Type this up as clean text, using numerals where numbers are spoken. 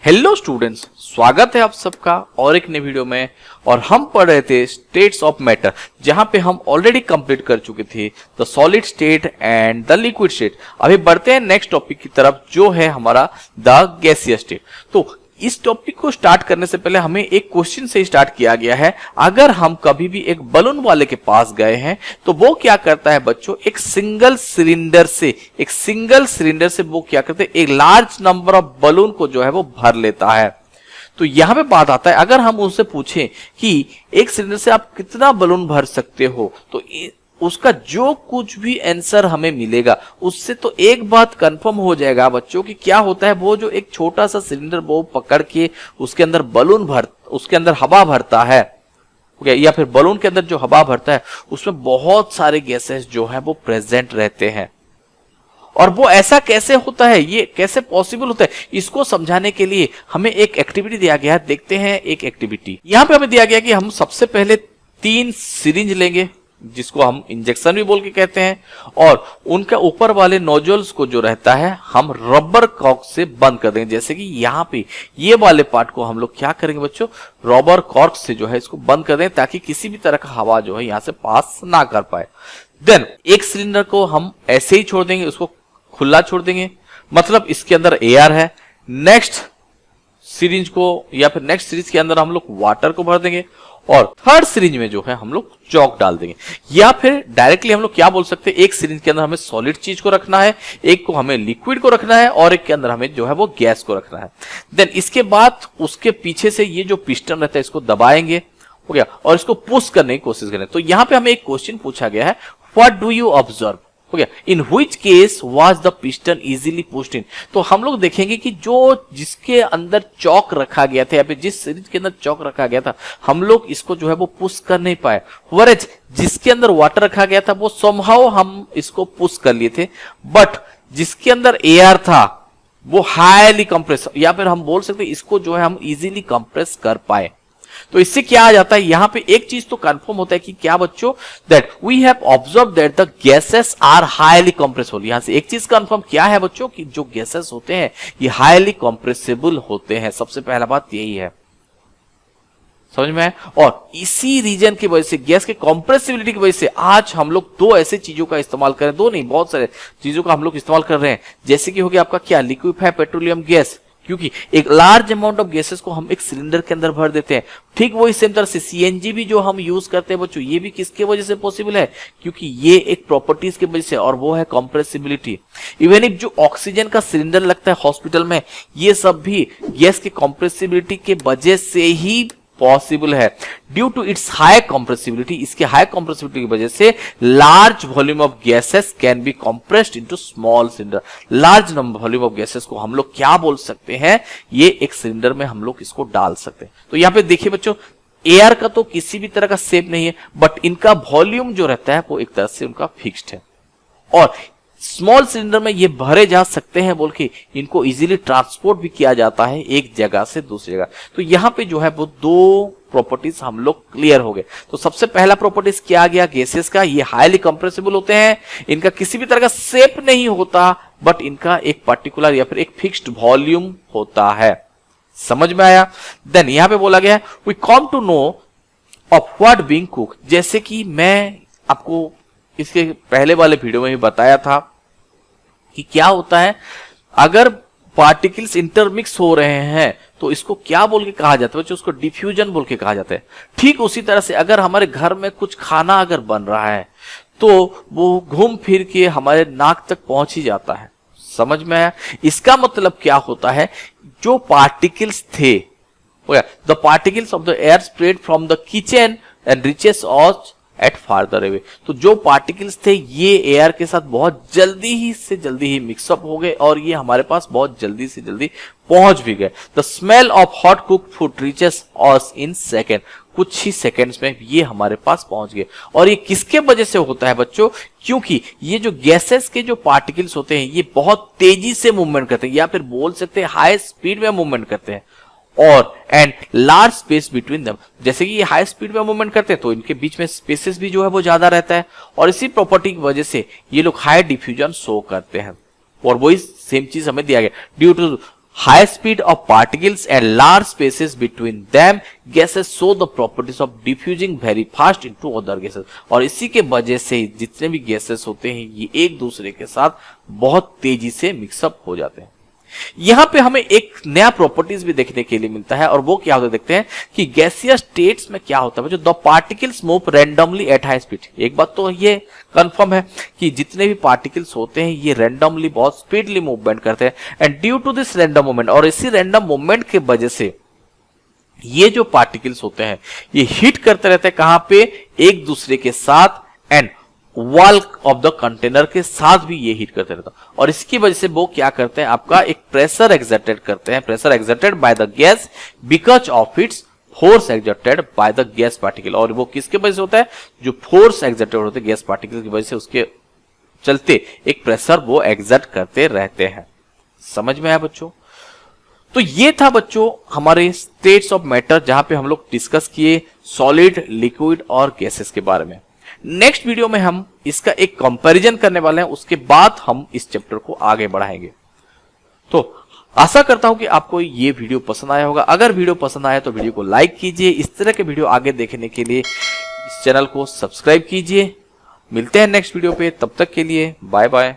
Hello students, स्वागत है आप सबका और एक नए वीडियो में। और हम पढ़ रहे थे स्टेट्स ऑफ मैटर, जहां पे हम ऑलरेडी कंप्लीट कर चुके थे the solid state and the liquid state. अभी बढ़ते हैं नेक्स्ट टॉपिक की तरफ, जो है हमारा द गैसियस स्टेट। तो इस टॉपिक को स्टार्ट करने से पहले हमें एक क्वेश्चन से स्टार्ट किया गया है। अगर हम कभी भी एक बलून वाले के पास गए हैं तो वो क्या करता है बच्चों, एक सिंगल सिलेंडर से वो क्या करते हैं, एक लार्ज नंबर ऑफ बलून को जो है वो भर लेता है। तो यहां पे बात आता है, अगर हम उससे पूछें कि एक सिलेंडर से आप कितना बलून भर सकते हो, तो उसका जो कुछ भी आंसर हमें मिलेगा उससे तो एक बात कंफर्म हो जाएगा बच्चों कि क्या होता है, वो जो एक छोटा सा सिलेंडर वो पकड़ के उसके अंदर उसके अंदर हवा भरता है, या फिर बलून के अंदर जो हवा भरता है उसमें बहुत सारे गैसेस जो है वो प्रेजेंट रहते हैं। और वो ऐसा कैसे होता है, ये कैसे पॉसिबल होता है, इसको समझाने के लिए हमें एक एक्टिविटी दिया गया है। देखते हैं एक एक्टिविटी। यहां पे हमें दिया गया कि हम सबसे पहले 3 सिरिंज लेंगे, जिसको हम इंजेक्शन भी बोल के कहते हैं, और उनके ऊपर वाले नोजल्स को जो रहता है हम रबर कॉर्क से बंद कर देंगे। जैसे कि यहाँ पे ये वाले पार्ट को हम लोग क्या करेंगे बच्चों, रबर कॉर्क से जो है इसको बंद कर देंगे, ताकि किसी भी तरह का हवा जो है यहाँ से पास ना कर पाए। देन एक सिलेंडर को हम ऐसे ही छोड़ देंगे, उसको खुला छोड़ देंगे, मतलब इसके अंदर एयर है। नेक्स्ट सिरिंज को या फिर नेक्स्ट सिरिंज के अंदर हम लोग वाटर को भर देंगे, और थर्ड सिरिंज में जो है हम लोग चॉक डाल देंगे। या फिर डायरेक्टली हम लोग क्या बोल सकते हैं, एक सिरिंज के अंदर हमें सॉलिड चीज को रखना है, एक को हमें लिक्विड को रखना है, और एक के अंदर हमें जो है वो गैस को रखना है। देन इसके बाद उसके पीछे से ये जो पिस्टन रहता है इसको दबाएंगे, हो गया, और इसको पुश करने की कोशिश करें। तो यहाँ पे हमें एक क्वेश्चन पूछा गया है, व्हाट डू यू ऑब्जर्व, हो गया, in which case was the piston easily pushed in. तो हम लोग देखेंगे कि जिसके अंदर चौक रखा गया था, या फिर जिस सिरिंज के अंदर चौक रखा गया था, हम लोग इसको जो है वो पुश कर नहीं पाए। वरेज जिसके अंदर वाटर रखा गया था वो समहाउ हम इसको पुश कर लिए थे, बट जिसके अंदर एयर था वो हाईली कंप्रेस, या फिर हम बोल सकते इसको जो है हम इजीली कंप्रेस कर पाए। तो इससे क्या आ जाता है, यहां पे एक चीज तो कंफर्म होता है कि क्या बच्चों, that we have observe that the gases are highly compressible. यहां से एक चीज कंफर्म क्या है बच्चों, कि जो गैसेस होते हैं ये हाईली कंप्रेसिबल होते हैं। सबसे पहला बात यही है, समझ में है। और इसी रीजन की वजह से, गैस के कंप्रेसिबिलिटी की वजह से आज हम लोग 2 ऐसे चीजों का इस्तेमाल करें, 2 नहीं बहुत सारे चीजों का हम लोग इस्तेमाल कर रहे हैं। जैसे कि हो गया आपका क्या, लिक्विफाइड पेट्रोलियम गैस, क्योंकि एक लार्ज अमाउंट ऑफ गैसेस को हम एक सिलेंडर के अंदर भर देते हैं। ठीक वही सेम तरह से सीएनजी भी जो हम यूज करते हैं बच्चों, ये भी किसके वजह से पॉसिबल है, क्योंकि ये एक प्रॉपर्टीज की वजह से, और वो है कंप्रेसिबिलिटी। इवन इफ जो ऑक्सीजन का सिलेंडर लगता है हॉस्पिटल में, ये सब भी गैस की कंप्रेसिबिलिटी के वजह से ही पॉसिबल है। Due to its high compressibility, इसके हाई कंप्रेसिबिलिटी की वजह से large volume of gases can be compressed into small cylinder. Large number volume of gases को हम लोग क्या बोल सकते हैं, ये एक सिलेंडर में हम लोग इसको डाल सकते हैं। तो यहाँ पे देखिए बच्चों, एयर का तो किसी भी तरह का शेप नहीं है, बट इनका वॉल्यूम जो रहता है वो एक तरह से उनका फिक्स्ड है, और स्मॉल सिलेंडर में ये भरे जा सकते हैं बोल के इनको इजीली ट्रांसपोर्ट भी किया जाता है एक जगह से दूसरी जगह। तो यहाँ पे जो है वो 2 प्रॉपर्टीज हम लोग क्लियर हो गए। तो सबसे पहला प्रॉपर्टीज क्या आ गया गैसेस का, ये हाईली कंप्रेसिबल होते हैं, इनका किसी भी तरह का शेप नहीं होता, बट इनका एक पर्टिकुलर या फिर एक फिक्स्ड वॉल्यूम होता है। समझ में आया। देन यहाँ पे बोला गया we come to know of what being cook. जैसे कि मैं आपको इसके पहले वाले वीडियो में भी बताया था कि क्या होता है, अगर पार्टिकल्स इंटरमिक्स हो रहे हैं तो इसको क्या बोल के कहा जाता है बच्चों, उसको डिफ्यूजन बोल के कहा जाता है। ठीक उसी तरह से अगर हमारे घर में कुछ खाना अगर बन रहा है तो वो घूम फिर के हमारे नाक तक पहुंच ही जाता है। समझ में आया। इसका मतलब क्या होता है, जो पार्टिकल्स थे, the particles of the air spread from the kitchen and reaches of at farther away. तो जो पार्टिकल्स थे ये एयर के साथ बहुत जल्दी ही मिक्सअप हो गए, और ये हमारे पास बहुत जल्दी से जल्दी पहुंच भी गए। The smell of hot cook food reaches us in second. कुछ ही सेकेंड्स में ये हमारे पास पहुंच गए। और ये किसके वजह से होता है बच्चों, क्योंकि ये जो गैसेस के जो पार्टिकल्स होते हैं ये बहुत तेजी से मूवमेंट करते हैं, या फिर बोल सकते हैं हाई स्पीड में मूवमेंट करते हैं, और and large space between them. जैसे कि ये हाई स्पीड में मूवमेंट करते हैं तो इनके बीच में स्पेसेस भी जो है वो ज्यादा रहता है, और इसी प्रॉपर्टी की वजह से ये लोग हाई डिफ्यूजन शो करते हैं। और वही सेम चीज हमें दिया गया, due to high speed of particles and large spaces between them, gases show the properties of diffusing very fast into other gases। और इसी के वजह से जितने भी गैसेस होते हैं ये एक दूसरे के साथ बहुत तेजी से मिक्सअप हो जाते हैं। यहां पे हमें एक नया प्रॉपर्टीज भी देखने के लिए मिलता है और वो क्या होता है देखते हैं कि गैसियस स्टेट्स में क्या होता है जो the particles move randomly at high speed. एक बात तो ये कंफर्म है कि जितने भी पार्टिकल्स होते हैं ये रैंडमली बहुत स्पीडली मूवमेंट करते हैं and due to this random movement, और इसी रैंडम मूवमेंट के वजह से ये जो पार्टिकल्स होते हैं ये हिट करते रहते हैं कहां पे, एक दूसरे के साथ and wall of the container के साथ भी ये हीट करते रहता है। और इसकी वजह से वो क्या करते हैं, आपका एक प्रेशर एक्सर्टेड करते हैं, pressure exerted by the gas because of its force exerted by the gas particle. और वो किसके वजह से होता है, जो फोर्स एक्सर्टेड होते हैं गैस पार्टिकल की वजह से, उसके चलते एक प्रेशर वो एक्सर्ट करते रहते हैं। समझ में आया बच्चों? तो ये था बच्चों हमारे स्टेट्स ऑफ मैटर, जहां पे हम लोग डिस्कस किए सॉलिड, लिक्विड और गैसेस के बारे में। नेक्स्ट वीडियो में हम इसका एक कंपैरिजन करने वाले हैं, उसके बाद हम इस चैप्टर को आगे बढ़ाएंगे। तो आशा करता हूं कि आपको ये वीडियो पसंद आया होगा। अगर वीडियो पसंद आया तो वीडियो को लाइक कीजिए। इस तरह के वीडियो आगे देखने के लिए इस चैनल को सब्सक्राइब कीजिए। मिलते हैं नेक्स्ट वीडियो पे, तब तक के लिए बाय बाय।